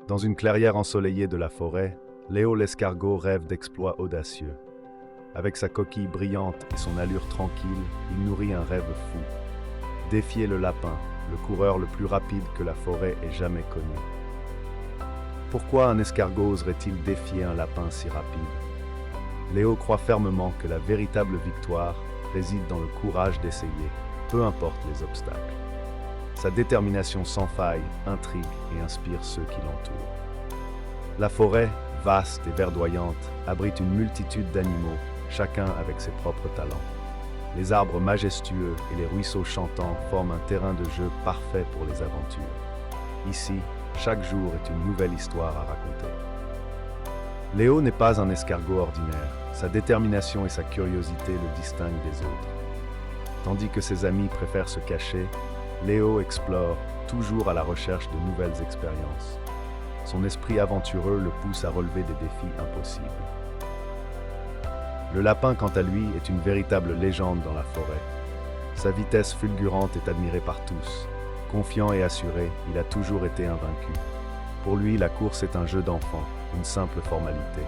Dans une clairière ensoleillée de la forêt, Léo l'escargot rêve d'exploits audacieux. Avec sa coquille brillante et son allure tranquille, il nourrit un rêve fou. Défier le lapin, le coureur le plus rapide que la forêt ait jamais connu. Pourquoi un escargot oserait-il défier un lapin si rapide? Léo croit fermement que la véritable victoire réside dans le courage d'essayer, peu importe les obstacles. Sa détermination sans faille intrigue et inspire ceux qui l'entourent. La forêt, vaste et verdoyante, abrite une multitude d'animaux, chacun avec ses propres talents. Les arbres majestueux et les ruisseaux chantants forment un terrain de jeu parfait pour les aventures. Ici, chaque jour est une nouvelle histoire à raconter. Léo n'est pas un escargot ordinaire. Sa détermination et sa curiosité le distinguent des autres. Tandis que ses amis préfèrent se cacher, Léo explore, toujours à la recherche de nouvelles expériences. Son esprit aventureux le pousse à relever des défis impossibles. Le lapin, quant à lui, est une véritable légende dans la forêt. Sa vitesse fulgurante est admirée par tous. Confiant et assuré, il a toujours été invaincu. Pour lui, la course est un jeu d'enfant, une simple formalité.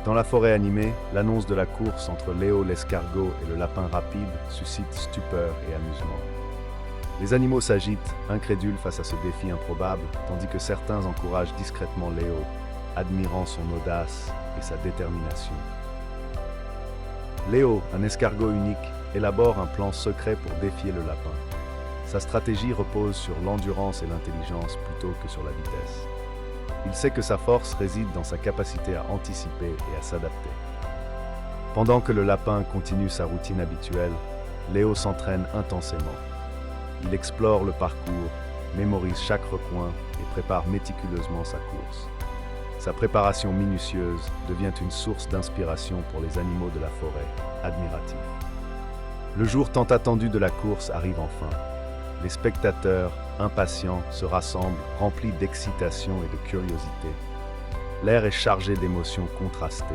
Dans la forêt animée, l'annonce de la course entre Léo l'escargot et le lapin rapide suscite stupeur et amusement. Les animaux s'agitent, incrédules face à ce défi improbable, tandis que certains encouragent discrètement Léo, admirant son audace et sa détermination. Léo, un escargot unique, élabore un plan secret pour défier le lapin. Sa stratégie repose sur l'endurance et l'intelligence plutôt que sur la vitesse. Il sait que sa force réside dans sa capacité à anticiper et à s'adapter. Pendant que le lapin continue sa routine habituelle, Léo s'entraîne intensément. Il explore le parcours, mémorise chaque recoin et prépare méticuleusement sa course. Sa préparation minutieuse devient une source d'inspiration pour les animaux de la forêt, admiratifs. Le jour tant attendu de la course arrive enfin. Les spectateurs, impatients, se rassemblent, remplis d'excitation et de curiosité. L'air est chargé d'émotions contrastées,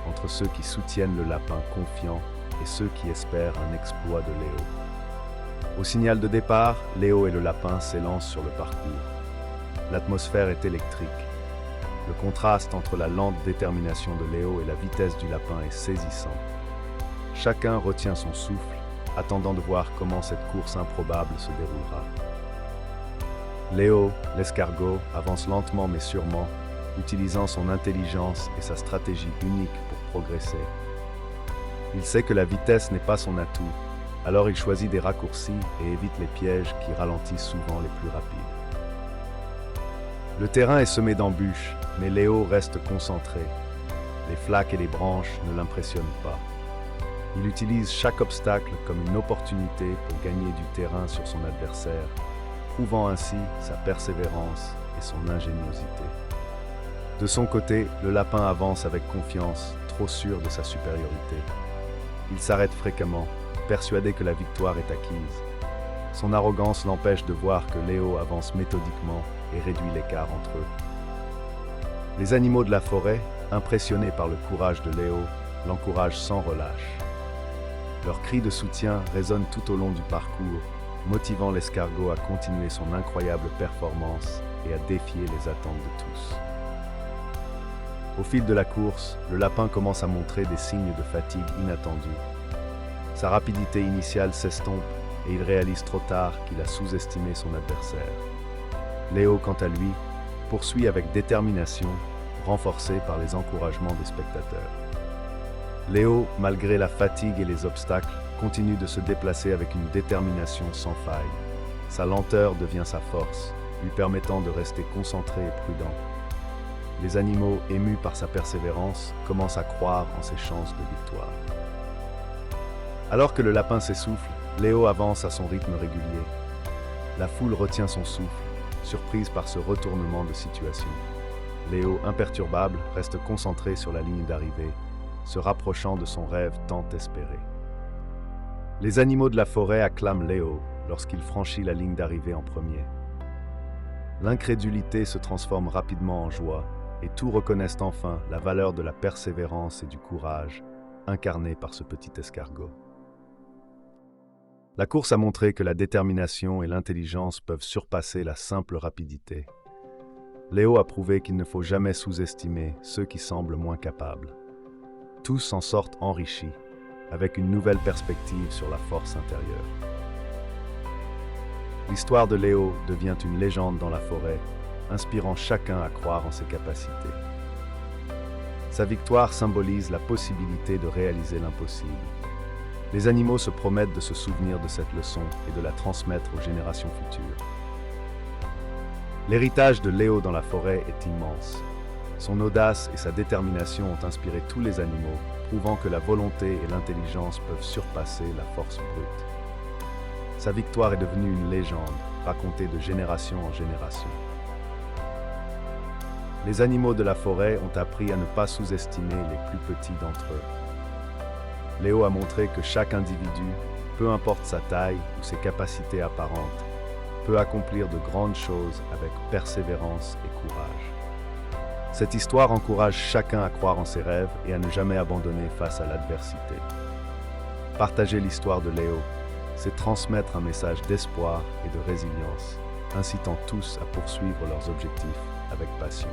entre ceux qui soutiennent le lapin confiant et ceux qui espèrent un exploit de Léo. Au signal de départ, Léo et le lapin s'élancent sur le parcours. L'atmosphère est électrique. Le contraste entre la lente détermination de Léo et la vitesse du lapin est saisissant. Chacun retient son souffle, attendant de voir comment cette course improbable se déroulera. Léo, l'escargot, avance lentement mais sûrement, utilisant son intelligence et sa stratégie unique pour progresser. Il sait que la vitesse n'est pas son atout, alors il choisit des raccourcis et évite les pièges qui ralentissent souvent les plus rapides. Le terrain est semé d'embûches, mais Léo reste concentré. Les flaques et les branches ne l'impressionnent pas. Il utilise chaque obstacle comme une opportunité pour gagner du terrain sur son adversaire, prouvant ainsi sa persévérance et son ingéniosité. De son côté, le lapin avance avec confiance, trop sûr de sa supériorité. Il s'arrête fréquemment, persuadé que la victoire est acquise. Son arrogance l'empêche de voir que Léo avance méthodiquement et réduit l'écart entre eux. Les animaux de la forêt, impressionnés par le courage de Léo, l'encouragent sans relâche. Leurs cris de soutien résonnent tout au long du parcours, motivant l'escargot à continuer son incroyable performance et à défier les attentes de tous. Au fil de la course, le lapin commence à montrer des signes de fatigue inattendus. Sa rapidité initiale s'estompe et il réalise trop tard qu'il a sous-estimé son adversaire. Léo, quant à lui, poursuit avec détermination, renforcé par les encouragements des spectateurs. Léo, malgré la fatigue et les obstacles, continue de se déplacer avec une détermination sans faille. Sa lenteur devient sa force, lui permettant de rester concentré et prudent. Les animaux, émus par sa persévérance, commencent à croire en ses chances de victoire. Alors que le lapin s'essouffle, Léo avance à son rythme régulier. La foule retient son souffle, surprise par ce retournement de situation. Léo, imperturbable, reste concentré sur la ligne d'arrivée, se rapprochant de son rêve tant espéré. Les animaux de la forêt acclament Léo lorsqu'il franchit la ligne d'arrivée en premier. L'incrédulité se transforme rapidement en joie et tous reconnaissent enfin la valeur de la persévérance et du courage incarnés par ce petit escargot. La course a montré que la détermination et l'intelligence peuvent surpasser la simple rapidité. Léo a prouvé qu'il ne faut jamais sous-estimer ceux qui semblent moins capables. Tous en sortent enrichis, avec une nouvelle perspective sur la force intérieure. L'histoire de Léo devient une légende dans la forêt, inspirant chacun à croire en ses capacités. Sa victoire symbolise la possibilité de réaliser l'impossible. Les animaux se promettent de se souvenir de cette leçon et de la transmettre aux générations futures. L'héritage de Léo dans la forêt est immense. Son audace et sa détermination ont inspiré tous les animaux, prouvant que la volonté et l'intelligence peuvent surpasser la force brute. Sa victoire est devenue une légende, racontée de génération en génération. Les animaux de la forêt ont appris à ne pas sous-estimer les plus petits d'entre eux. Léo a montré que chaque individu, peu importe sa taille ou ses capacités apparentes, peut accomplir de grandes choses avec persévérance et courage. Cette histoire encourage chacun à croire en ses rêves et à ne jamais abandonner face à l'adversité. Partager l'histoire de Léo, c'est transmettre un message d'espoir et de résilience, incitant tous à poursuivre leurs objectifs avec passion.